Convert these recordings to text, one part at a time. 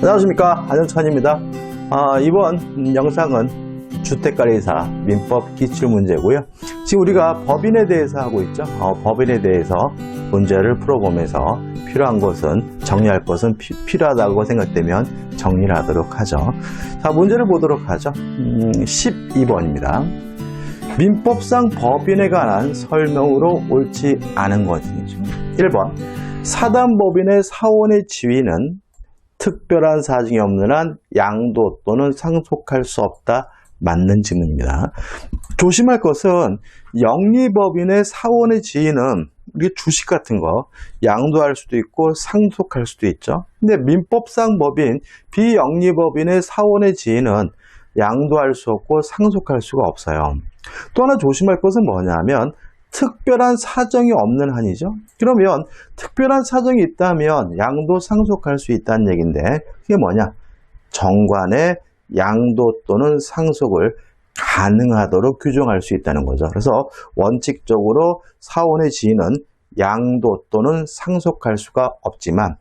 안녕하십니까, 안영찬입니다. 이번 영상은 주택관리사 민법 기출문제고요. 지금 우리가 법인에 대해서 하고 있죠. 법인에 대해서 문제를 풀어보면서 필요한 것은, 정리할 것은 필요하다고 생각되면 정리를 하도록 하죠. 자, 문제를 보도록 하죠. 12번입니다. 민법상 법인에 관한 설명으로 옳지 않은 것이죠. 1번, 사단법인의 사원의 지위는 특별한 사정이 없는 한 양도 또는 상속할 수 없다. 맞는 지문입니다. 조심할 것은 영리법인의 사원의 지위는 우리 주식 같은 거 양도할 수도 있고 상속할 수도 있죠. 근데 민법상 법인, 비영리법인의 사원의 지위는 양도할 수 없고 상속할 수가 없어요. 또 하나 조심할 것은 뭐냐면 특별한 사정이 없는 한이죠. 그러면 특별한 사정이 있다면 양도 상속할 수 있다는 얘기인데 그게 뭐냐? 정관의 양도 또는 상속을 가능하도록 규정할 수 있다는 거죠. 그래서 원칙적으로 사원의 지위는 양도 또는 상속할 수가 없지만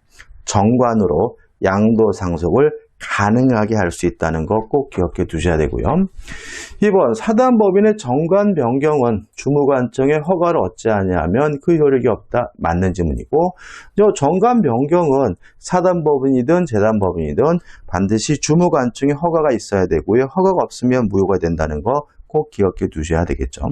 정관으로 양도 상속을 가능하게 할 수 있다는 거 꼭 기억해 두셔야 되고요. 2번, 사단법인의 정관 변경은 주무관청의 허가를 얻지 아니하면 그 효력이 없다. 맞는 지문이고, 정관 변경은 사단법인이든 재단법인이든 반드시 주무관청의 허가가 있어야 되고요. 허가가 없으면 무효가 된다는 거 꼭 기억해 두셔야 되겠죠.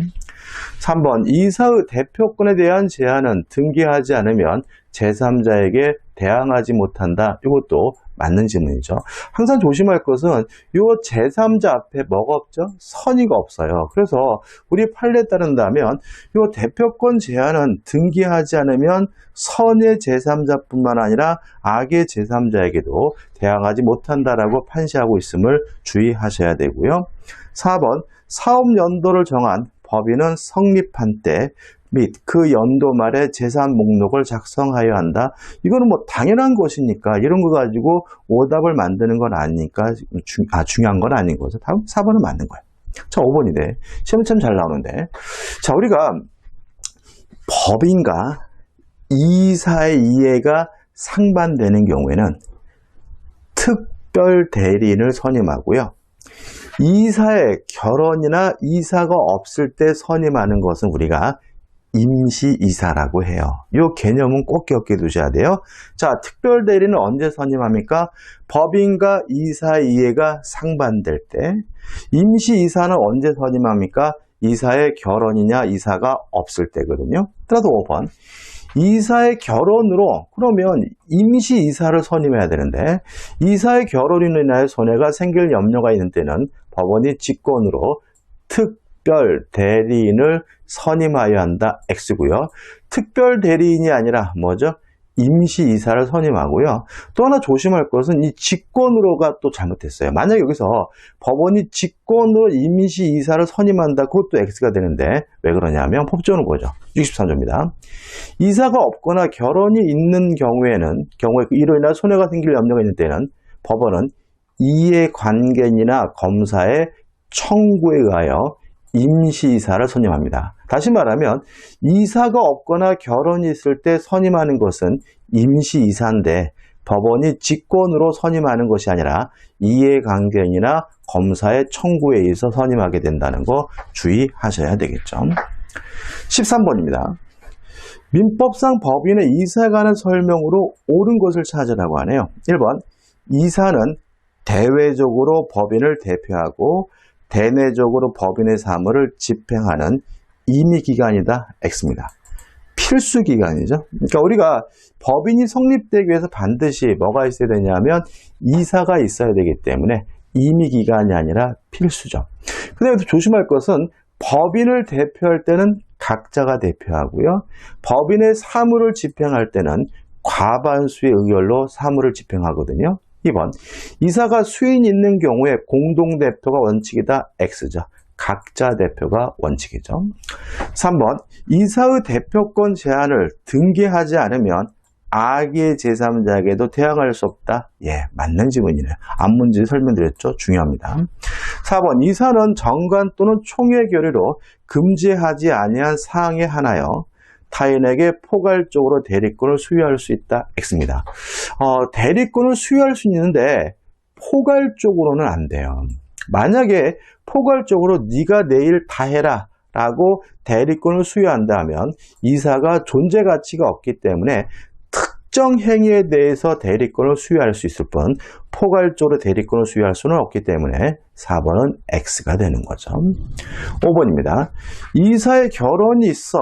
3번, 이사의 대표권에 대한 제한은 등기하지 않으면 제3자에게 대항하지 못한다. 이것도 맞는 질문이죠. 항상 조심할 것은 이 제3자 앞에 뭐가 없죠? 선의가 없어요. 그래서 우리 판례에 따른다면 이 대표권 제한은 등기하지 않으면 선의 제3자뿐만 아니라 악의 제3자에게도 대항하지 못한다라고 판시하고 있음을 주의하셔야 되고요. 4번, 사업 연도를 정한 법인은 성립한 때 및 그 연도 말에 재산 목록을 작성하여야 한다. 이거는 뭐 당연한 것이니까 이런 거 가지고 오답을 만드는 건 아니니까 중요한 건 아닌 거죠. 다음 4번은 맞는 거예요. 자, 5번이네. 시험이 참 잘 나오는데. 자, 우리가 법인과 이사의 이해가 상반되는 경우에는 특별 대리인을 선임하고요. 이사의 결혼이나 이사가 없을 때 선임하는 것은 우리가 임시이사라고 해요. 이 개념은 꼭 기억해 두셔야 돼요. 자, 특별대리는 언제 선임합니까? 법인과 이사의 이해가 상반될 때. 임시이사는 언제 선임합니까? 이사의 결혼이냐 이사가 없을 때거든요. 따라서 5번. 이사의 결혼으로 그러면 임시이사를 선임해야 되는데 이사의 결혼으로 인하여 손해가 생길 염려가 있는 때는 법원이 직권으로 특별 대리인을 선임하여야 한다. X고요. 특별 대리인이 아니라 뭐죠? 임시이사를 선임하고요. 또 하나 조심할 것은 이 직권으로가 또 잘못했어요. 만약 여기서 법원이 직권으로 임시이사를 선임한다. 그것도 X가 되는데 왜 그러냐면 법조는 뭐죠? 63조입니다. 이사가 없거나 결혼이 있는 경우에 이로 인한 손해가 생길 염려가 있는 때는 법원은 이해관계인이나 검사의 청구에 의하여 임시이사를 선임합니다. 다시 말하면 이사가 없거나 결혼이 있을 때 선임하는 것은 임시이사인데 법원이 직권으로 선임하는 것이 아니라 이해관계인이나 검사의 청구에 의해서 선임하게 된다는 거 주의하셔야 되겠죠. 13번입니다. 민법상 법인의 이사에 관한 설명으로 옳은 것을 찾으라고 하네요. 1번, 이사는 대외적으로 법인을 대표하고 대내적으로 법인의 사무를 집행하는 임의기관이다. X입니다. 필수기관이죠. 그러니까 우리가 법인이 성립되기 위해서 반드시 뭐가 있어야 되냐면 이사가 있어야 되기 때문에 임의기관이 아니라 필수죠. 그 다음에 조심할 것은 법인을 대표할 때는 각자가 대표하고요. 법인의 사무를 집행할 때는 과반수의 의결로 사무를 집행하거든요. 2번, 이사가 수인 있는 경우에 공동대표가 원칙이다. X죠. 각자 대표가 원칙이죠. 3번, 이사의 대표권 제한을 등기하지 않으면 악의 제3자에게도 대항할 수 없다. 예, 맞는 지문이네요. 앞문제 설명드렸죠. 중요합니다. 4번, 이사는 정관 또는 총회 결의로 금지하지 아니한 사항에 한하여 타인에게 포괄적으로 대리권을 수여할 수 있다. X입니다. 대리권을 수여할 수 있는데 포괄적으로는 안 돼요. 만약에 포괄적으로 네가 내일 다 해라 라고 대리권을 수여한다면 이사가 존재 가치가 없기 때문에 특정 행위에 대해서 대리권을 수여할 수 있을 뿐 포괄적으로 대리권을 수여할 수는 없기 때문에 4번은 X가 되는 거죠. 5번입니다. 이사의 결혼이 있어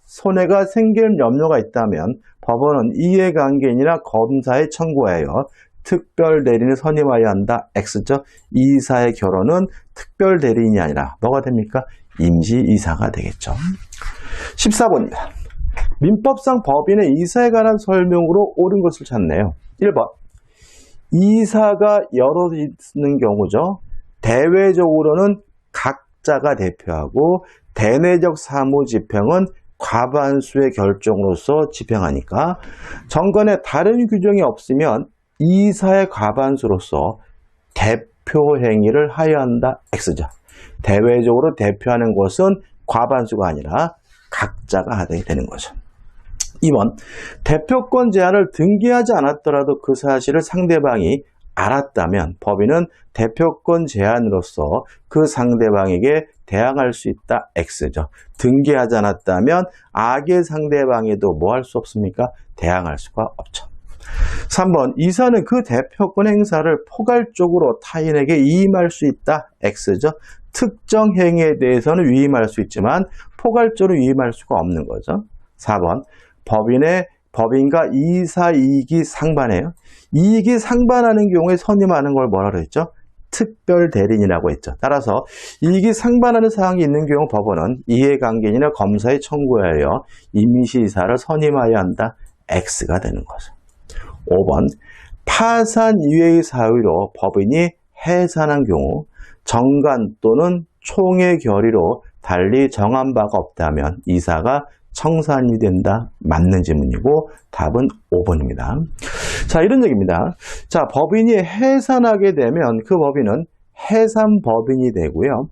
손해가 생길 염려가 있다면 법원은 이해관계인이나 검사에 청구하여 특별 대리인을 선임하여야 한다. X죠. 이사의 결혼은 특별 대리인이 아니라 뭐가 됩니까? 임시이사가 되겠죠. 14번입니다. 민법상 법인의 이사에 관한 설명으로 옳은 것을 찾네요. 1번. 이사가 여러 있는 경우죠. 대외적으로는 각자가 대표하고 대내적 사무 집행은 과반수의 결정으로서 집행하니까 정관에 다른 규정이 없으면 이사의 과반수로서 대표 행위를 하여야 한다. X죠. 대외적으로 대표하는 것은 과반수가 아니라 각자가 하게 되는 거죠. 2번. 대표권 제한을 등기하지 않았더라도 그 사실을 상대방이 알았다면 법인은 대표권 제한으로서 그 상대방에게 대항할 수 있다. X죠. 등기하지 않았다면 악의 상대방에도 뭐 할 수 없습니까? 대항할 수가 없죠. 3번. 이사는 그 대표권 행사를 포괄적으로 타인에게 위임할 수 있다. X죠. 특정 행위에 대해서는 위임할 수 있지만 포괄적으로 위임할 수가 없는 거죠. 4번. 법인과 이사 이익이 상반해요. 이익이 상반하는 경우에 선임하는 걸 뭐라 그랬죠? 특별 대리인이라고 했죠. 따라서 이익이 상반하는 사항이 있는 경우 법원은 이해관계인이나 검사에 청구하여 임시이사를 선임하여야 한다. X가 되는 거죠. 5번. 파산 이외의 사유로 법인이 해산한 경우 정관 또는 총회 결의로 달리 정한 바가 없다면 이사가 청산이 된다. 맞는 질문이고 답은 5번입니다. 자, 이런 얘기입니다. 자, 법인이 해산하게 되면 그 법인은 해산법인이 되고요.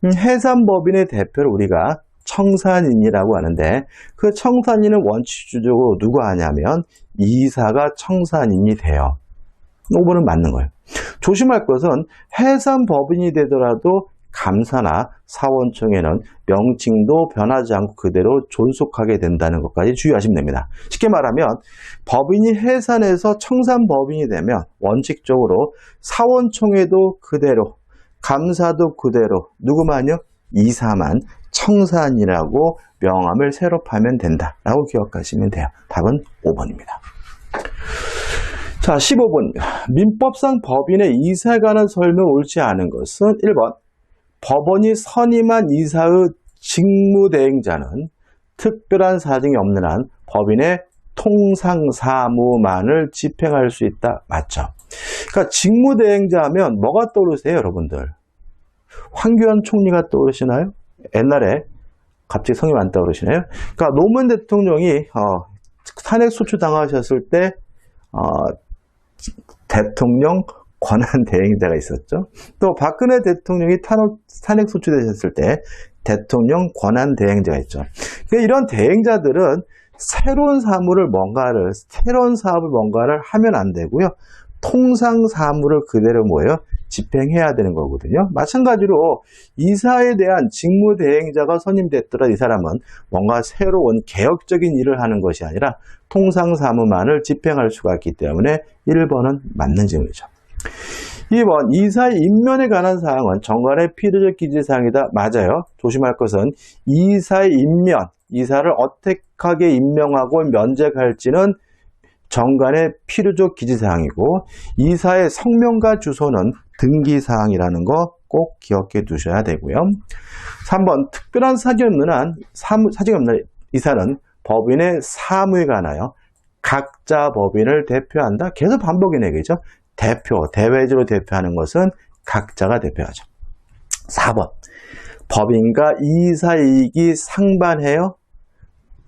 해산법인의 대표를 우리가 청산인이라고 하는데 그 청산인은 원칙주적으로 누가 하냐면 이사가 청산인이 돼요. 5번은 맞는 거예요. 조심할 것은 해산법인이 되더라도 감사나 사원청에는 명칭도 변하지 않고 그대로 존속하게 된다는 것까지 주의하시면 됩니다. 쉽게 말하면 법인이 해산해서 청산법인이 되면 원칙적으로 사원청에도 그대로 감사도 그대로 누구만요? 이사만 청산이라고 명함을 새로 파면 된다라고 기억하시면 돼요. 답은 5번입니다. 자, 15번입니다. 민법상 법인의 이사에 관한 설명 옳지 않은 것은 1번. 법원이 선임한 이사의 직무대행자는 특별한 사정이 없는 한 법인의 통상사무만을 집행할 수 있다. 맞죠? 그러니까 직무대행자 하면 뭐가 떠오르세요, 여러분들? 황교안 총리가 떠오르시나요? 옛날에 갑자기 성이 안 떠오르시나요? 그러니까 노무현 대통령이 탄핵소추 당하셨을 때 대통령 권한대행자가 있었죠. 또 박근혜 대통령이 탄핵소추 되셨을 때 대통령 권한대행자가 있죠. 그러니까 이런 대행자들은 새로운 사업을 뭔가를 하면 안 되고요. 통상 사무를 그대로 집행해야 되는 거거든요. 마찬가지로 이사에 대한 직무대행자가 선임됐더라도 이 사람은 뭔가 새로운 개혁적인 일을 하는 것이 아니라 통상 사무만을 집행할 수가 있기 때문에 1번은 맞는 질문이죠. 2번, 이사의 임면에 관한 사항은 정관의 필요적 기재사항이다. 맞아요. 조심할 것은 이사의 임면, 이사를 어떻게 임명하고 면책할지는 정관의 필요적 기재사항이고 이사의 성명과 주소는 등기사항이라는 거 꼭 기억해 두셔야 되고요. 3번, 특별한 사정이 없는 이사는 법인의 사무에 관하여 각자 법인을 대표한다. 계속 반복인 얘기죠. 대외적으로 대표하는 것은 각자가 대표하죠. 4번, 법인과 이사 이익이 상반해요.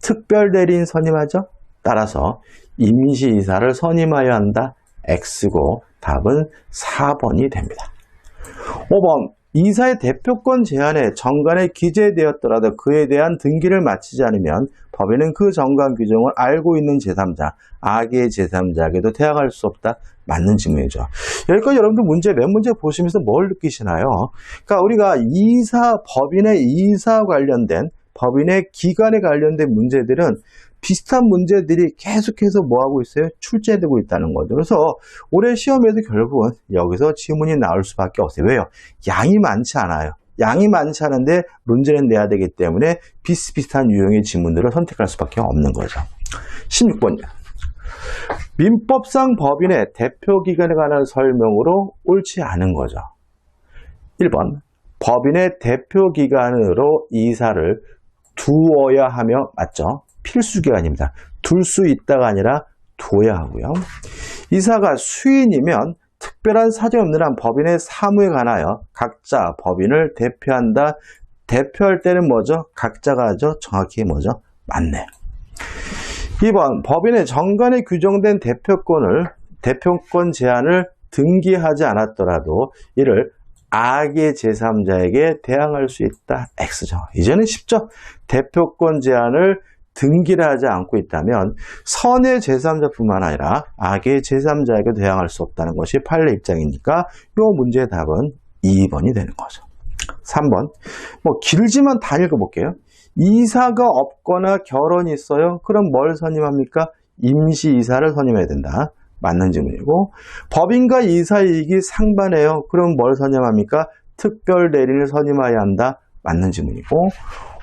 특별대리인 선임하죠. 따라서 임시이사를 선임하여야 한다. X고 답은 4번이 됩니다. 5번, 이사의 대표권 제한에 정관에 기재되었더라도 그에 대한 등기를 마치지 않으면 법인은 그 정관 규정을 알고 있는 제3자, 악의 제3자에게도 대항할 수 없다. 맞는 질문이죠. 여기까지 여러분들 문제, 몇 문제 보시면서 뭘 느끼시나요? 그러니까 우리가 법인의 이사 관련된, 법인의 기관에 관련된 문제들은 비슷한 문제들이 계속해서 뭐하고 있어요? 출제되고 있다는 거죠. 그래서 올해 시험에도 결국은 여기서 지문이 나올 수밖에 없어요. 왜요? 양이 많지 않아요. 양이 많지 않은데 문제는 내야 되기 때문에 비슷비슷한 유형의 지문들을 선택할 수밖에 없는 거죠. 16번이요. 민법상 법인의 대표기관에 관한 설명으로 옳지 않은 거죠. 1번, 법인의 대표기관으로 이사를 두어야 하며, 맞죠? 필수기관입니다. 둘 수 있다가 아니라 둬야 하고요. 이사가 수인이면 특별한 사정이 없는 한 법인의 사무에 관하여 각자 법인을 대표한다. 대표할 때는 뭐죠? 각자가 하죠. 정확히 뭐죠? 맞네. 2번, 법인의 정관에 규정된 대표권 제한을 등기하지 않았더라도 이를 악의 제3자에게 대항할 수 있다. X죠. 이제는 쉽죠. 대표권 제한을 등기를 하지 않고 있다면 선의 제3자뿐만 아니라 악의 제3자에게 대항할 수 없다는 것이 판례 입장이니까 이 문제의 답은 2번이 되는 거죠. 3번, 길지만 다 읽어볼게요. 이사가 없거나 결혼이 있어요. 그럼 뭘 선임합니까? 임시이사를 선임해야 된다. 맞는 질문이고, 법인과 이사이익이 상반해요. 그럼 뭘 선임합니까? 특별대리인을 선임해야 한다. 맞는 질문이고,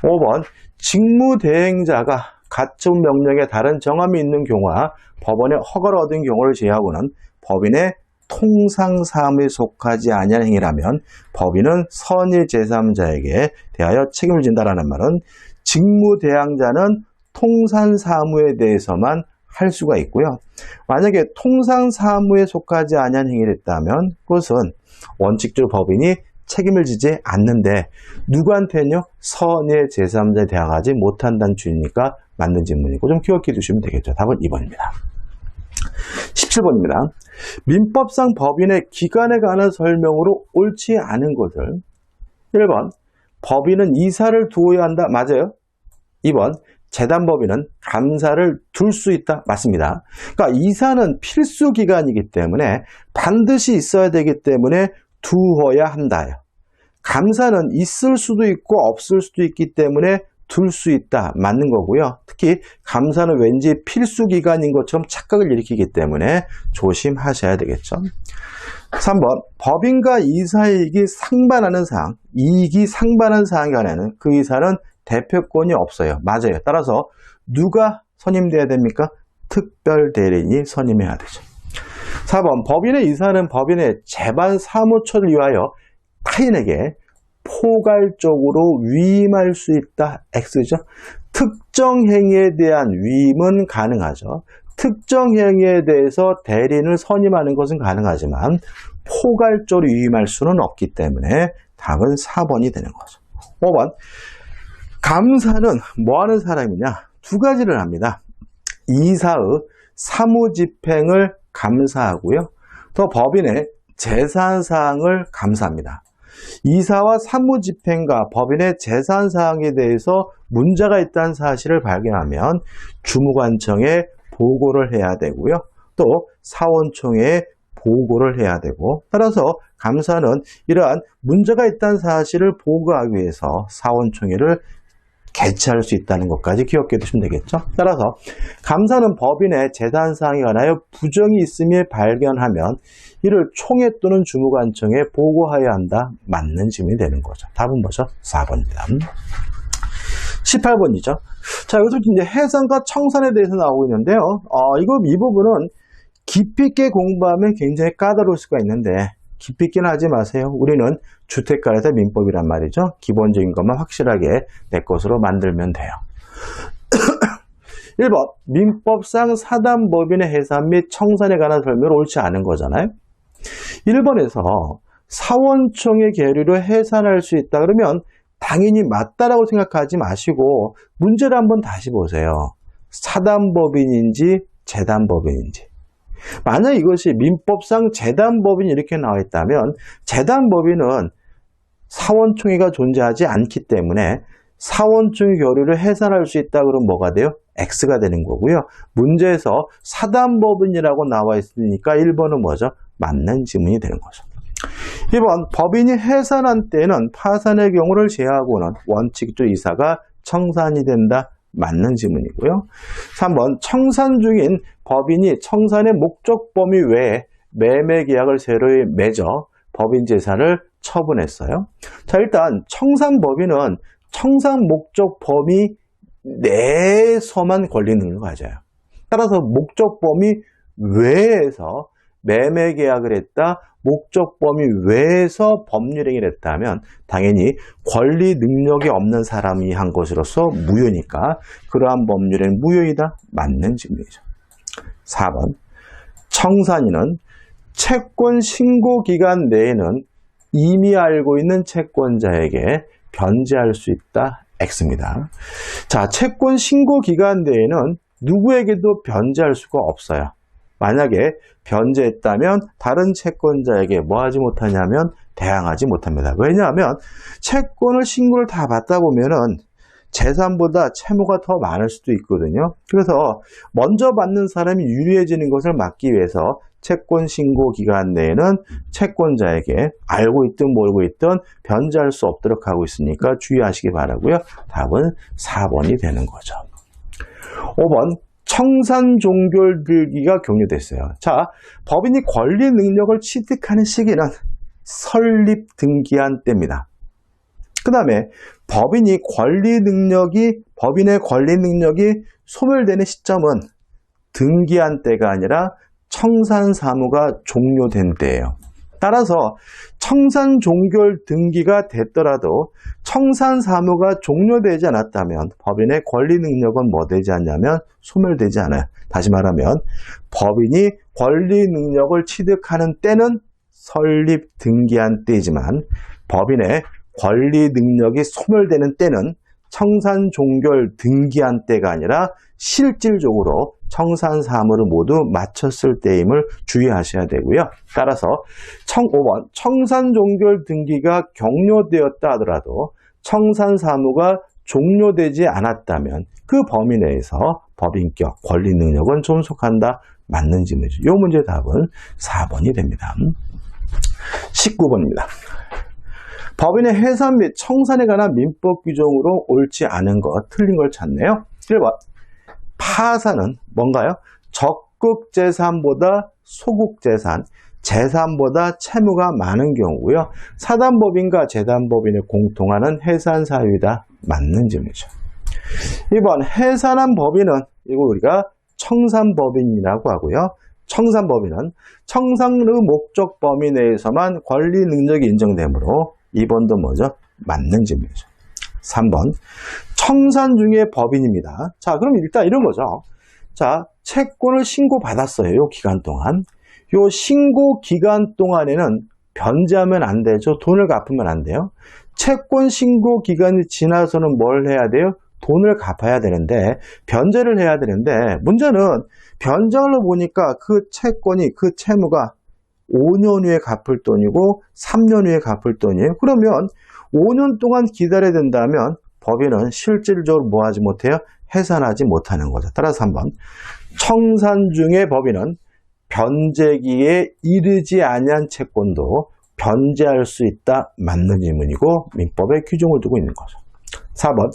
5번, 직무대행자가 가처 명령에 다른 정함이 있는 경우와 법원의 허가를 얻은 경우를 제외하고는 법인의 통상사무에 속하지 아니한 행위라면 법인은 선의 제3자에게 대하여 책임을 진다라는 말은 직무대행자는 통상사무에 대해서만 할 수가 있고요. 만약에 통상사무에 속하지 아니한 행위를 했다면 그것은 원칙적으로 법인이 책임을 지지 않는데 누구한테는요? 선의 제3자에 대항하지 못한다는 주의니까 맞는 질문이고 좀 기억해 두시면 되겠죠. 답은 2번입니다. 17번입니다. 민법상 법인의 기관에 관한 설명으로 옳지 않은 것을 1번, 법인은 이사를 두어야 한다. 맞아요. 2번, 재단법인은 감사를 둘 수 있다. 맞습니다. 그러니까 이사는 필수기관이기 때문에 반드시 있어야 되기 때문에 두어야 한다요. 감사는 있을 수도 있고 없을 수도 있기 때문에 둘 수 있다. 맞는 거고요. 특히 감사는 왠지 필수기관인 것처럼 착각을 일으키기 때문에 조심하셔야 되겠죠. 3번, 법인과 이사이익이 상반하는 사항, 이익이 상반하는 사항에 관해서는 그 이사는 대표권이 없어요. 맞아요. 따라서 누가 선임돼야 됩니까? 특별대리인이 선임해야 되죠. 4번, 법인의 이사는 법인의 재반 사무처를 위하여 타인에게 포괄적으로 위임할 수 있다. X죠. 특정 행위에 대한 위임은 가능하죠. 특정 행위에 대해서 대리인을 선임하는 것은 가능하지만 포괄적으로 위임할 수는 없기 때문에 답은 4번이 되는 거죠. 5번, 감사는 뭐 하는 사람이냐? 두 가지를 합니다. 이사의 사무집행을 감사하고요. 또 법인의 재산사항을 감사합니다. 이사와 사무집행과 법인의 재산사항에 대해서 문제가 있다는 사실을 발견하면 주무관청에 보고를 해야 되고요. 또 사원총회에 보고를 해야 되고, 따라서 감사는 이러한 문제가 있다는 사실을 보고하기 위해서 사원총회를 개최할 수 있다는 것까지 기억해 두시면 되겠죠. 따라서 감사는 법인의 재산사항에 관하여 부정이 있음을 발견하면 이를 총회 또는 주무관청에 보고해야 한다. 맞는 질문이 되는 거죠. 답은 뭐죠? 4번입니다. 18번이죠. 자, 여기서 이제 해산과 청산에 대해서 나오고 있는데요. 이 부분은 깊이 있게 공부하면 굉장히 까다로울 수가 있는데 깊이 있게는 하지 마세요. 우리는 주택가에서 민법이란 말이죠. 기본적인 것만 확실하게 내 것으로 만들면 돼요. 1번, 민법상 사단법인의 해산 및 청산에 관한 설명을 옳지 않은 거잖아요. 1번에서 사원총회 계류로 해산할 수 있다 그러면 당연히 맞다라고 생각하지 마시고 문제를 한번 다시 보세요. 사단법인인지 재단법인인지. 만약 이것이 민법상 재단법인이 이렇게 나와 있다면 재단법인은 사원총회가 존재하지 않기 때문에 사원총회 결의를 해산할 수 있다 그러면 뭐가 돼요? X가 되는 거고요. 문제에서 사단법인이라고 나와 있으니까 1번은 뭐죠? 맞는 지문이 되는 거죠. 2번, 법인이 해산한 때는 파산의 경우를 제하고는 원칙적 이사가 청산이 된다. 맞는 지문이고요. 3번, 청산 중인 법인이 청산의 목적 범위 외에 매매 계약을 새로이 맺어 법인 재산을 처분했어요. 자, 일단 청산법인은 청산 목적 범위 내에서만 권리 능력을 가져요. 따라서 목적 범위 외에서 매매 계약을 했다, 목적 범위 외에서 법률 행위를 했다면 당연히 권리 능력이 없는 사람이 한 것으로서 무효니까 그러한 법률은 무효이다. 맞는 질문이죠. 4번, 청산인은 채권 신고 기간 내에는 이미 알고 있는 채권자에게 변제할 수 있다. X입니다. 자, 채권 신고 기간 내에는 누구에게도 변제할 수가 없어요. 만약에 변제했다면 다른 채권자에게 뭐 하지 못하냐면 대항하지 못합니다. 왜냐하면 채권을 신고를 다 받다 보면은 재산보다 채무가 더 많을 수도 있거든요. 그래서 먼저 받는 사람이 유리해지는 것을 막기 위해서 채권 신고 기간 내에는 채권자에게 알고 있든 모르고 있든 변제할 수 없도록 하고 있으니까 주의하시기 바라고요. 답은 4번이 되는 거죠. 5번, 청산 종결들기가 격려됐어요. 자, 법인이 권리 능력을 취득하는 시기는 설립 등기한 때입니다. 그 다음에 법인의 권리 능력이 소멸되는 시점은 등기한 때가 아니라 청산 사무가 종료된 때예요. 따라서 청산 종결 등기가 됐더라도 청산 사무가 종료되지 않았다면 법인의 권리 능력은 뭐 되지 않냐면 소멸되지 않아요. 다시 말하면 법인이 권리 능력을 취득하는 때는 설립 등기한 때이지만 법인의 권리 능력이 소멸되는 때는 청산 종결 등기한 때가 아니라 실질적으로 청산 사무를 모두 마쳤을 때임을 주의하셔야 되고요. 따라서 5번, 청산 종결 등기가 격려되었다 하더라도 청산 사무가 종료되지 않았다면 그 범위 내에서 법인격 권리 능력은 존속한다. 맞는 질문이죠. 이 문제의 답은 4번이 됩니다. 19번입니다. 법인의 해산 및 청산에 관한 민법 규정으로 옳지 않은 것, 틀린 걸 찾네요. 1번, 파산은 뭔가요? 적극 재산보다 소극 재산, 재산보다 채무가 많은 경우고요. 사단법인과 재단법인이 공통하는 해산 사유이다. 맞는 질문이죠. 2번, 해산한 법인은 이거 우리가 청산법인이라고 하고요. 청산법인은 청산의 목적 범위 내에서만 권리 능력이 인정되므로 2번도 뭐죠? 맞는 질문이죠. 3번, 청산 중의 법인입니다. 자, 그럼 일단 이런 거죠. 자, 채권을 신고받았어요. 요 기간 동안. 요 신고 기간 동안에는 변제하면 안 되죠. 돈을 갚으면 안 돼요. 채권 신고 기간이 지나서는 뭘 해야 돼요? 돈을 갚아야 되는데, 변제를 해야 되는데, 문제는 변제를 보니까 그 채권이, 그 채무가 5년 후에 갚을 돈이고 3년 후에 갚을 돈이에요. 그러면 5년 동안 기다려야 된다면 법인은 실질적으로 뭐 하지 못해요? 해산하지 못하는 거죠. 따라서 한번 청산 중의 법인은 변제기에 이르지 아니한 채권도 변제할 수 있다. 맞는 질문이고 민법에 규정을 두고 있는 거죠. 4번,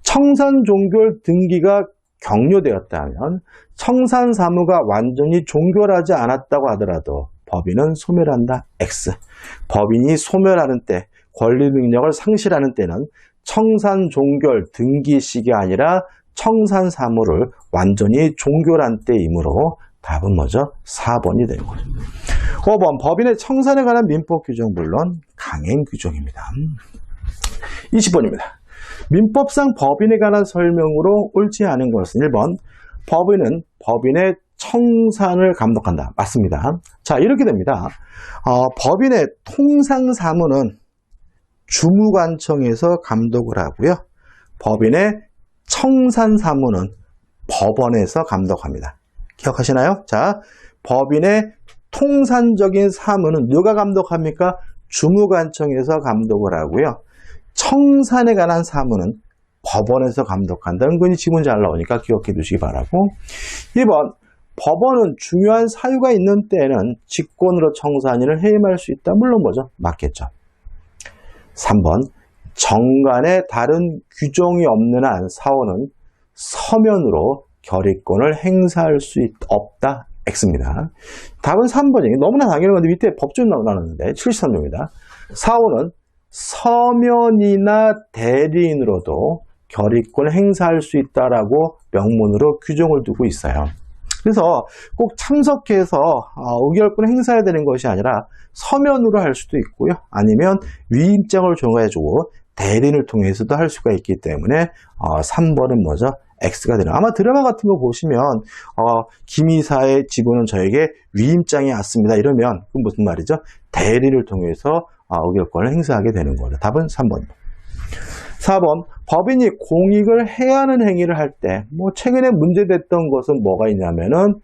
청산 종결 등기가 격려되었다면 청산 사무가 완전히 종결하지 않았다고 하더라도 법인은 소멸한다. X. 법인이 소멸하는 때, 권리 능력을 상실하는 때는 청산 종결 등기 시기 아니라 청산 사무를 완전히 종결한 때이므로 답은 뭐죠? 4번이 되는 거죠. 5번, 법인의 청산에 관한 민법 규정 물론 강행 규정입니다. 20번입니다. 민법상 법인에 관한 설명으로 옳지 않은 것은 1번, 법인은 법인의 청산을 감독한다. 맞습니다. 자, 이렇게 됩니다. 법인의 통상사무는 주무관청에서 감독을 하고요. 법인의 청산사무는 법원에서 감독합니다. 기억하시나요? 자, 법인의 통산적인 사무는 누가 감독합니까? 주무관청에서 감독을 하고요. 청산에 관한 사무는 법원에서 감독한다. 은근히 지문 잘 나오니까 기억해 두시기 바라고. 2번, 법원은 중요한 사유가 있는 때에는 직권으로 청산인을 해임할 수 있다. 물론 뭐죠? 맞겠죠. 3번, 정관에 다른 규정이 없는 한 사원은 서면으로 결의권을 행사할 수 없다. X입니다. 답은 3번이에요. 너무나 당연한 건데 밑에 법준 나왔는데 73조입니다. 사원은 서면이나 대리인으로도 결의권을 행사할 수 있다라고 명문으로 규정을 두고 있어요. 그래서 꼭 참석해서 의결권을 행사해야 되는 것이 아니라 서면으로 할 수도 있고요. 아니면 위임장을 정해주고 대리인을 통해서도 할 수가 있기 때문에 3번은 뭐죠? X가 되는. 아마 드라마 같은 거 보시면 김 이사의 직원은 저에게 위임장이 왔습니다. 이러면 그건 무슨 말이죠? 대리를 통해서 의결권을 행사하게 되는 거죠. 답은 3번입니다. 4번, 법인이 공익을 해하는 행위를 할 때, 최근에 문제됐던 것은 뭐가 있냐면은,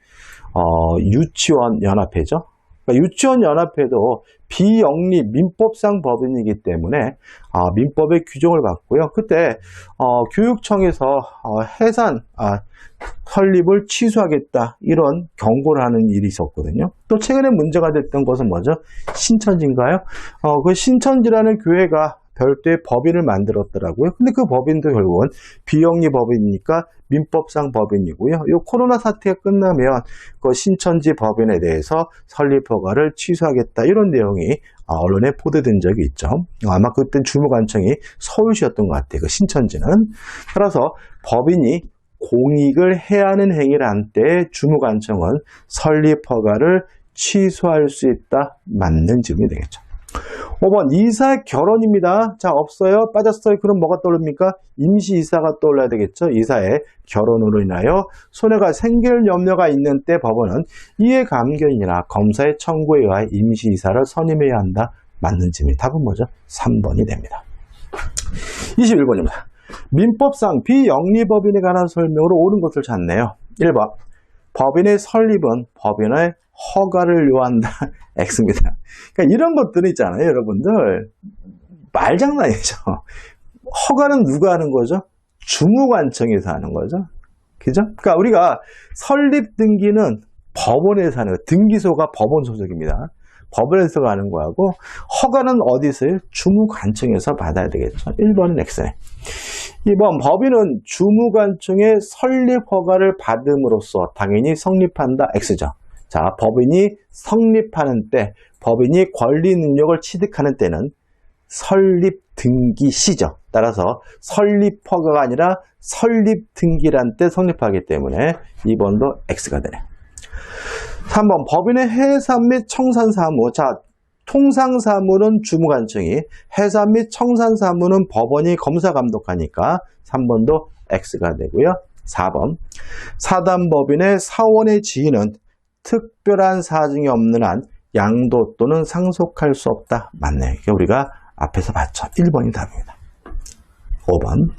유치원 연합회죠. 그러니까 유치원 연합회도 비영리 민법상 법인이기 때문에, 민법의 규정을 받고요. 그때, 교육청에서 해산, 설립을 취소하겠다. 이런 경고를 하는 일이 있었거든요. 또 최근에 문제가 됐던 것은 뭐죠? 신천지인가요? 그 신천지라는 교회가 별도의 법인을 만들었더라고요. 근데 그 법인도 결국은 비영리 법인이니까 민법상 법인이고요. 이 코로나 사태가 끝나면 그 신천지 법인에 대해서 설립 허가를 취소하겠다. 이런 내용이 언론에 보도된 적이 있죠. 아마 그때 주무관청이 서울시였던 것 같아요. 그 신천지는. 따라서 법인이 공익을 해하는 행위를 한 때 주무관청은 설립 허가를 취소할 수 있다. 맞는 질문이 되겠죠. 5번, 이사의 결혼입니다. 자, 없어요? 빠졌어요? 그럼 뭐가 떠오릅니까? 임시이사가 떠올라야 되겠죠? 이사의 결혼으로 인하여 손해가 생길 염려가 있는 때 법원은 이해감견이나 검사의 청구에 의하여 임시이사를 선임해야 한다. 맞는 질문. 답은 뭐죠? 3번이 됩니다. 21번입니다. 민법상 비영리법인에 관한 설명으로 옳은 것을 찾네요. 1번, 법인의 설립은 법인의 허가를 요한다. X입니다. 그러니까 이런 것들이 있잖아요, 여러분들. 말장난이죠. 허가는 누가 하는 거죠? 주무관청에서 하는 거죠. 그죠? 그러니까 우리가 설립 등기는 법원에서 하는 거예요. 등기소가 법원 소속입니다. 법원에서 가는 거하고 허가는 어디서요? 주무관청에서 받아야 되겠죠. 1번은 X네. 2번, 법인은 주무관청의 설립 허가를 받음으로써 당연히 성립한다. X죠. 자, 법인이 성립하는 때, 법인이 권리 능력을 취득하는 때는 설립 등기 시죠. 따라서 설립 허가가 아니라 설립 등기란 때 성립하기 때문에 2번도 X가 되네. 3번, 법인의 해산 및 청산 사무. 자, 통상 사무는 주무관청이, 해산 및 청산 사무는 법원이 검사 감독하니까 3번도 X가 되고요. 4번, 사단법인의 사원의 지위는 특별한 사정이 없는 한 양도 또는 상속할 수 없다. 맞네. 이게 우리가 앞에서 봤죠. 1번이 답입니다. 5번,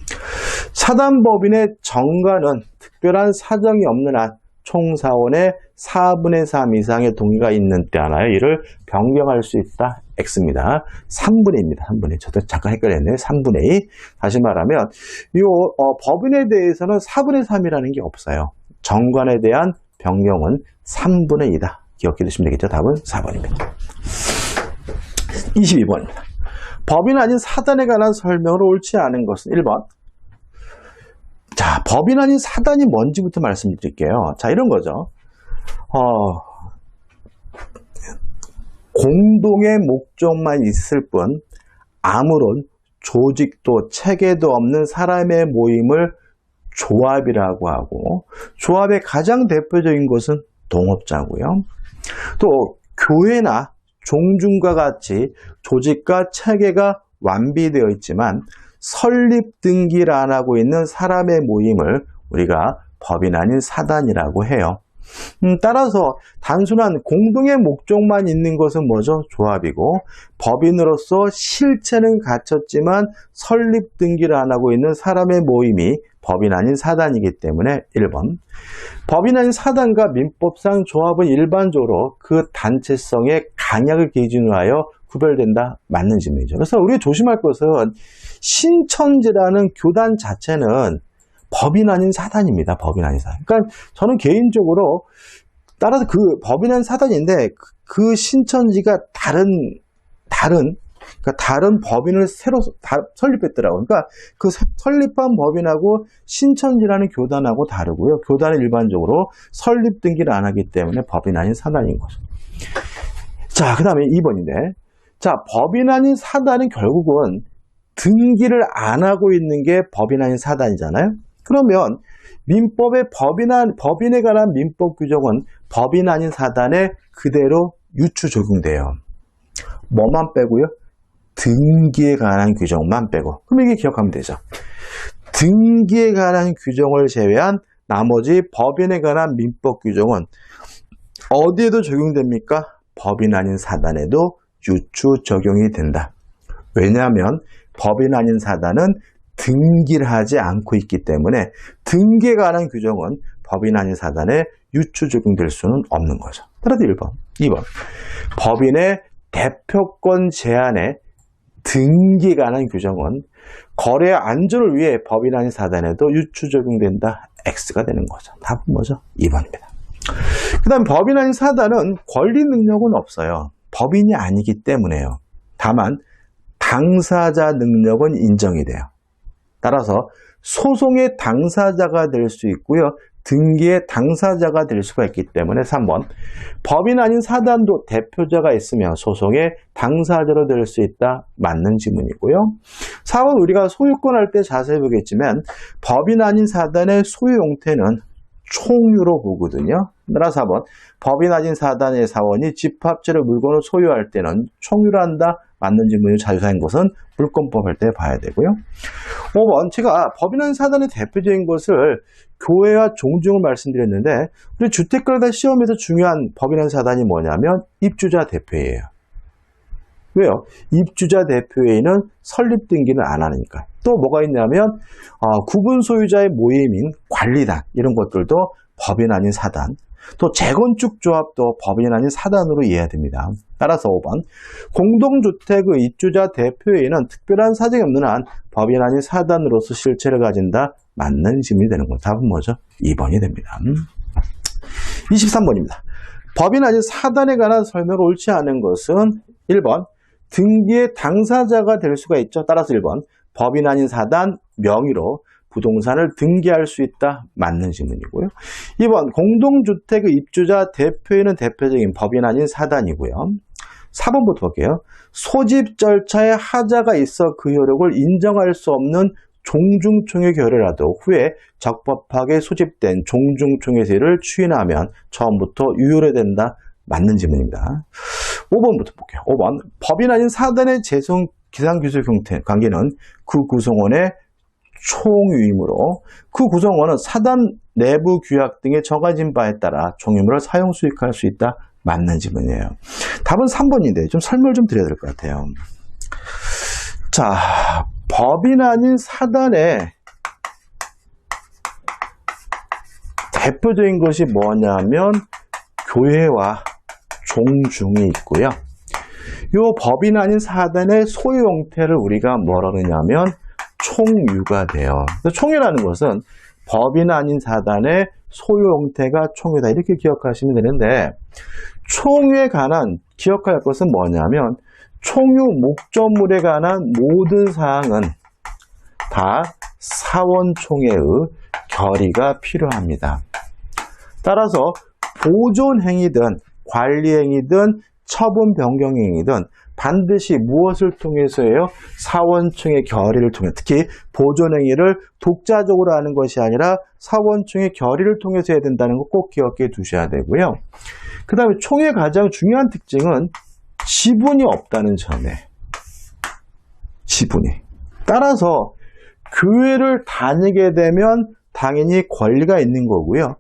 사단법인의 정관은 특별한 사정이 없는 한 총사원의 4분의 3 이상의 동의가 있는 때 하나요. 이를 변경할 수 있다. X입니다. 3분의 2입니다. 3분의 2. 저도 잠깐 헷갈렸네요. 3분의 2. 다시 말하면 이 법인에 대해서는 4분의 3이라는 게 없어요. 정관에 대한 변경은 3분의 2다. 기억해 두시면 되겠죠. 답은 4번입니다. 22번입니다. 법인 아닌 사단에 관한 설명으로 옳지 않은 것은 1번. 자, 법인 아닌 사단이 뭔지부터 말씀드릴게요. 자, 이런 거죠. 공동의 목적만 있을 뿐 아무런 조직도 체계도 없는 사람의 모임을 조합이라고 하고, 조합의 가장 대표적인 것은 동업자고요. 또 교회나 종중과 같이 조직과 체계가 완비되어 있지만 설립 등기를 안 하고 있는 사람의 모임을 우리가 법인 아닌 사단이라고 해요. 따라서 단순한 공동의 목적만 있는 것은 뭐죠? 조합이고 법인으로서 실체는 갖췄지만 설립 등기를 안 하고 있는 사람의 모임이 법인 아닌 사단이기 때문에 1번. 법인 아닌 사단과 민법상 조합은 일반적으로 그 단체성의 강약을 기준으로 하여 구별된다. 맞는 질문이죠. 그래서 우리가 조심할 것은 신천지라는 교단 자체는 법인 아닌 사단입니다. 법인 아닌 사단. 그러니까 저는 개인적으로 따라서 그 법인 아닌 사단인데 그 신천지가 다른 법인을 새로 설립했더라고요. 그러니까 그 설립한 법인하고 신천지라는 교단하고 다르고요. 교단은 일반적으로 설립 등기를 안 하기 때문에 법인 아닌 사단인 거죠. 자, 그 다음에 2번인데. 자, 법인 아닌 사단은 결국은 등기를 안 하고 있는 게 법인 아닌 사단이잖아요. 그러면 민법의 법인에 관한 민법 규정은 법인 아닌 사단에 그대로 유추 적용돼요. 뭐만 빼고요? 등기에 관한 규정만 빼고. 그럼 이게 기억하면 되죠. 등기에 관한 규정을 제외한 나머지 법인에 관한 민법 규정은 어디에도 적용됩니까? 법인 아닌 사단에도 유추 적용이 된다. 왜냐하면 법인 아닌 사단은 등기를 하지 않고 있기 때문에 등기에 관한 규정은 법인 아닌 사단에 유추 적용될 수는 없는 거죠. 따라서 1번, 2번. 법인의 대표권 제한에 등기에 관한 규정은 거래 안전을 위해 법인 아닌 사단에도 유추 적용된다. X가 되는 거죠. 답은 뭐죠? 2번입니다. 그 다음 법인 아닌 사단은 권리 능력은 없어요. 법인이 아니기 때문에요. 다만 당사자 능력은 인정이 돼요. 따라서 소송의 당사자가 될 수 있고요. 등기의 당사자가 될 수가 있기 때문에 3번. 법인 아닌 사단도 대표자가 있으면 소송의 당사자로 될 수 있다. 맞는 지문이고요. 4번 우리가 소유권 할 때 자세히 보겠지만 법인 아닌 사단의 소유 형태는 총유로 보거든요. 따라서 4번. 법인 아닌 사단의 사원이 집합체로 물건을 소유할 때는 총유로 한다. 맞는 질문이 자주 사인 것은 물권법 할 때 봐야 되고요. 5번 제가 법인 아닌 사단의 대표적인 것을 교회와 종중을 말씀드렸는데 우리 주택거래다 시험에서 중요한 법인 아닌 사단이 뭐냐면 입주자 대표회예요. 왜요? 입주자 대표회의는 설립 등기는 안 하니까. 또 뭐가 있냐면 구분 소유자의 모임인 관리단 이런 것들도 법인 아닌 사단. 또 재건축 조합도 법인 아닌 사단으로 이해해야 됩니다. 따라서 5번 공동주택의 입주자 대표회의는 특별한 사정이 없는 한 법인 아닌 사단으로서 실체를 가진다. 맞는 질문이 되는 거. 답은 뭐죠? 2번이 됩니다. 23번입니다. 법인 아닌 사단에 관한 설명을 옳지 않은 것은 1번 등기의 당사자가 될 수가 있죠. 따라서 1번 법인 아닌 사단 명의로 부동산을 등기할 수 있다. 맞는 질문이고요. 2번 공동주택의 입주자 대표회의는 대표적인 법인 아닌 사단이고요. 4번부터 볼게요. 소집 절차에 하자가 있어 그 효력을 인정할 수 없는 종중총회 결의라도 후에 적법하게 소집된 종중총회제를 추인하면 처음부터 유효로 된다. 맞는 질문입니다. 5번부터 볼게요. 5번 법인 아닌 사단의 재성 기상기술 관계는 그 구성원의 총유이므로 그 구성원은 사단 내부 규약 등에 정해진 바에 따라 총유물을 사용 수익할 수 있다. 맞는 질문이에요. 답은 3번인데 좀 설명을 좀 드려야 될 것 같아요. 자, 법인 아닌 사단의 대표적인 것이 뭐냐면 교회와 종중이 있고요. 이 법인 아닌 사단의 소유 형태를 우리가 뭐라 그러냐면 총유가 돼요. 총유라는 것은 법인 아닌 사단의 소유 형태가 총유다. 이렇게 기억하시면 되는데 총유에 관한 기억할 것은 뭐냐면 총유 목적물에 관한 모든 사항은 다 사원총회의 결의가 필요합니다. 따라서 보존행위든 관리행위든 처분 변경행위든 반드시 무엇을 통해서 해요? 사원총회 결의를 통해 특히 보존행위를 독자적으로 하는 것이 아니라 사원총회 결의를 통해서 해야 된다는 거 꼭 기억해 두셔야 되고요. 그 다음에 총회 가장 중요한 특징은 지분이 없다는 점에 지분이. 따라서 교회를 다니게 되면 당연히 권리가 있는 거고요.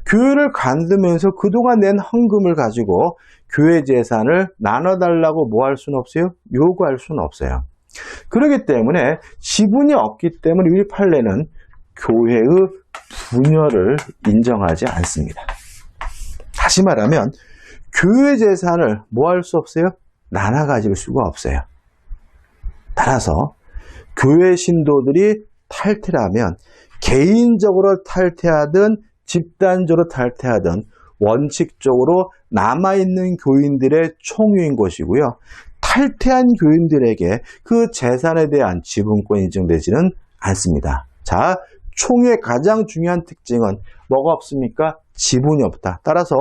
교회를 관두면서 그동안 낸 헌금을 가지고 교회 재산을 나눠달라고 뭐 할 수는 없어요? 요구할 수는 없어요. 그렇기 때문에 지분이 없기 때문에 우리 판례는 교회의 분열을 인정하지 않습니다. 다시 말하면 교회 재산을 뭐 할 수 없어요? 나눠 가질 수가 없어요. 따라서 교회 신도들이 탈퇴하면 개인적으로 탈퇴하든 집단적으로 탈퇴하든 원칙적으로 남아있는 교인들의 총유인 것이고요. 탈퇴한 교인들에게 그 재산에 대한 지분권이 인정되지는 않습니다. 자, 총유의 가장 중요한 특징은 뭐가 없습니까? 지분이 없다. 따라서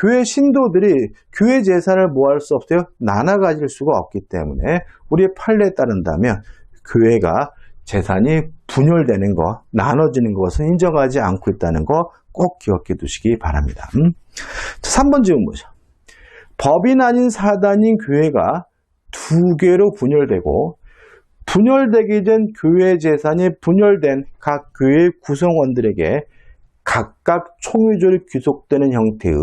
교회 신도들이 교회 재산을 뭐 할 수 없어요? 나눠 가질 수가 없기 때문에 우리의 판례에 따른다면 교회가 재산이 분열되는 것, 나눠지는 것은 인정하지 않고 있다는 거 꼭 기억해 두시기 바랍니다. 3번 질문이죠. 법인 아닌 사단인 교회가 두 개로 분열되고 분열되기 전 교회 재산이 분열된 각 교회 구성원들에게 각각 총유주로 귀속되는 형태의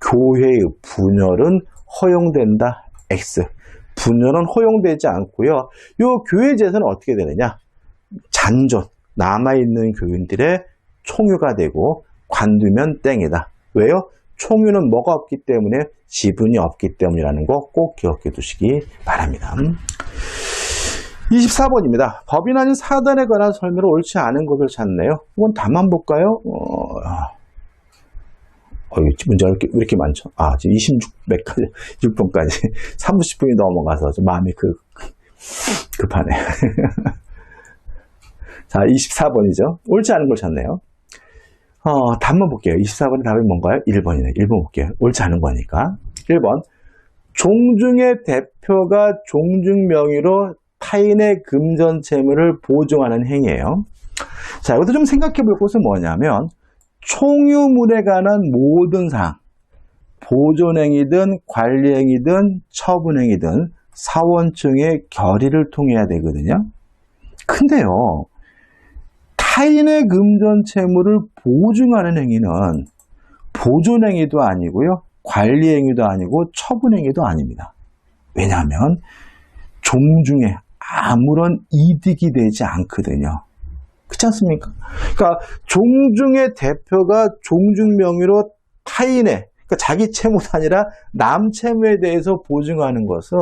교회의 분열은 허용된다. X. 분열은 허용되지 않고요. 이 교회 재산은 어떻게 되느냐? 잔존, 남아있는 교인들의 총유가 되고 관두면 땡이다. 왜요? 총유는 뭐가 없기 때문에? 지분이 없기 때문이라는 거 꼭 기억해 두시기 바랍니다. 24번입니다. 법인 아닌 사단에 관한 설명을 옳지 않은 것을 찾네요. 이건 답만 볼까요? 문제가 왜 이렇게 많죠? 지금 26번까지 30분이 넘어가서 좀 마음이 급하네. 자, 24번이죠. 옳지 않은 걸 찾네요. 답만 볼게요. 24번의 답이 뭔가요? 1번이네. 1번 볼게요. 옳지 않은 거니까. 1번. 종중의 대표가 종중 명의로 타인의 금전 채무를 보증하는 행위예요. 자, 이것도 좀 생각해 볼 것은 뭐냐면 총유물에 관한 모든 사항, 보존행위든 관리행위든 처분행위든 사원청의 결의를 통해야 되거든요. 근데요, 타인의 금전 채무를 보증하는 행위는 보존행위도 아니고요, 관리행위도 아니고 처분행위도 아닙니다. 왜냐하면 종중에 아무런 이득이 되지 않거든요. 그렇지 않습니까? 그러니까 종중의 대표가 종중 명의로 타인의, 그러니까 자기 채무가 아니라 남 채무에 대해서 보증하는 것은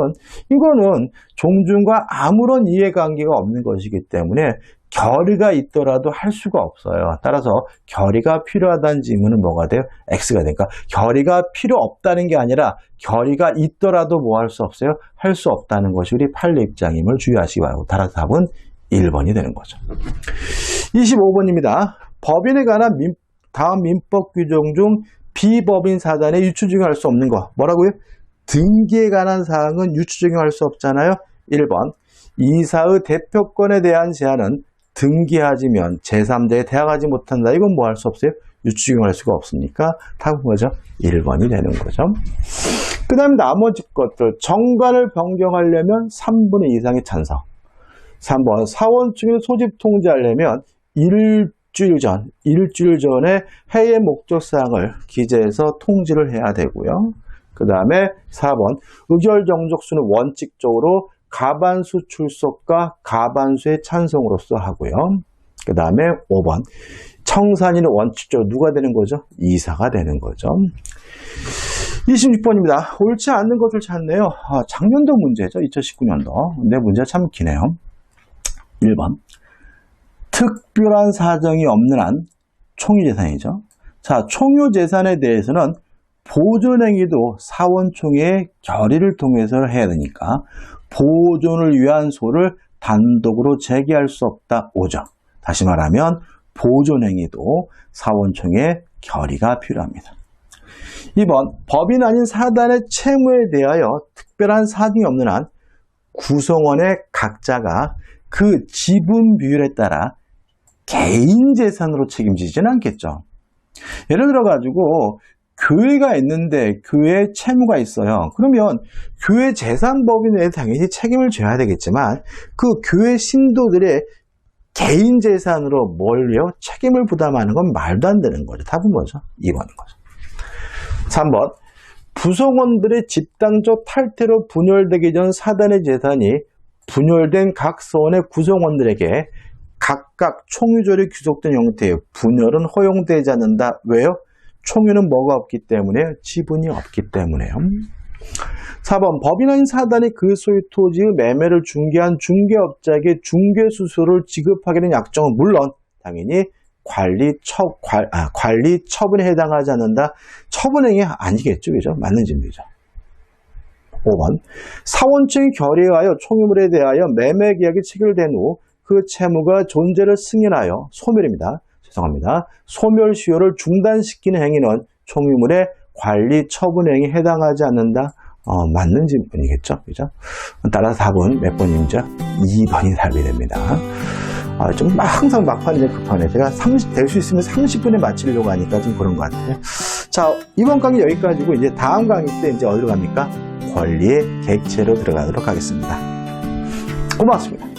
이거는 종중과 아무런 이해관계가 없는 것이기 때문에 결의가 있더라도 할 수가 없어요. 따라서 결의가 필요하다는 질문은 뭐가 돼요? X가 되니까 결의가 필요 없다는 게 아니라 결의가 있더라도 뭐 할 수 없어요? 할 수 없다는 것이 우리 판례 입장임을 주의하시기 바라고, 따라서 답은 1번이 되는 거죠. 25번입니다. 법인에 관한 다음 민법 규정 중 비법인 사단에 유추 적용할 수 없는 거 뭐라고요? 등기에 관한 사항은 유추 적용할 수 없잖아요. 1번. 이사의 대표권에 대한 제한은 등기하지면 제3자에 대항하지 못한다. 이건 뭐 할 수 없어요? 유추 적용할 수가 없으니까 답은 뭐죠? 1번이 되는 거죠. 그 다음 나머지 것들. 정관을 변경하려면 3분의 2 이상의 찬성. 3번. 사원충을 소집 통지하려면 일주일 전에 해외 목적사항을 기재해서 통지를 해야 되고요. 그 다음에 4번. 의결 정족수는 원칙적으로 가반수 출석과 가반수의 찬성으로서 하고요. 그 다음에 5번. 청산인은 원칙적으로 누가 되는 거죠? 이사가 되는 거죠. 26번입니다. 옳지 않는 것을 찾네요. 작년도 문제죠. 2019년도. 근데 문제가 참 기네요. 1번. 특별한 사정이 없는 한 총유재산이죠. 자, 총유재산에 대해서는 보존행위도 사원총회의 결의를 통해서 해야 되니까 보존을 위한 소를 단독으로 제기할 수 없다. 5점. 다시 말하면 보존행위도 사원총회의 결의가 필요합니다. 2번. 법인 아닌 사단의 채무에 대하여 특별한 사정이 없는 한 구성원의 각자가 그 지분 비율에 따라 개인 재산으로 책임지지는 않겠죠. 예를 들어가지고 교회가 있는데 교회에 채무가 있어요. 그러면 교회 재산법인에 당연히 책임을 져야 되겠지만 그 교회 신도들의 개인 재산으로 뭘요? 책임을 부담하는 건 말도 안 되는 거죠. 답은 뭐죠? 2번인 거죠. 3번. 구성원들의 집단적 탈퇴로 분열되기 전 사단의 재산이 분열된 각 서원의 구성원들에게 각각 총유절이 귀속된 형태의 분열은 허용되지 않는다. 왜요? 총유는 뭐가 없기 때문에? 지분이 없기 때문에요. 4번. 법인인 사단이 그 소유 토지의 매매를 중개한 중개업자에게 중개수수료를 지급하게 된 약정은 물론 당연히 관리 처분에 해당하지 않는다. 처분행위 아니겠죠. 그죠? 맞는 질문이죠. 5번. 사원청이 결의하여 총유물에 대하여 매매 계약이 체결된 후 그 채무가 존재를 승인하여 소멸입니다. 죄송합니다. 소멸 수요를 중단시키는 행위는 총유물의 관리 처분행위에 해당하지 않는다. 맞는 질문이겠죠. 그죠? 따라서 답은 몇 번이죠? 2번이 답이 됩니다. 좀 항상 막판이네 급하네. 제가 될 수 있으면 30분에 마치려고 하니까 좀 그런 것 같아요. 자, 이번 강의 여기까지고 이제 다음 강의 때 이제 어디로 갑니까? 권리의 객체로 들어가도록 하겠습니다. 고맙습니다.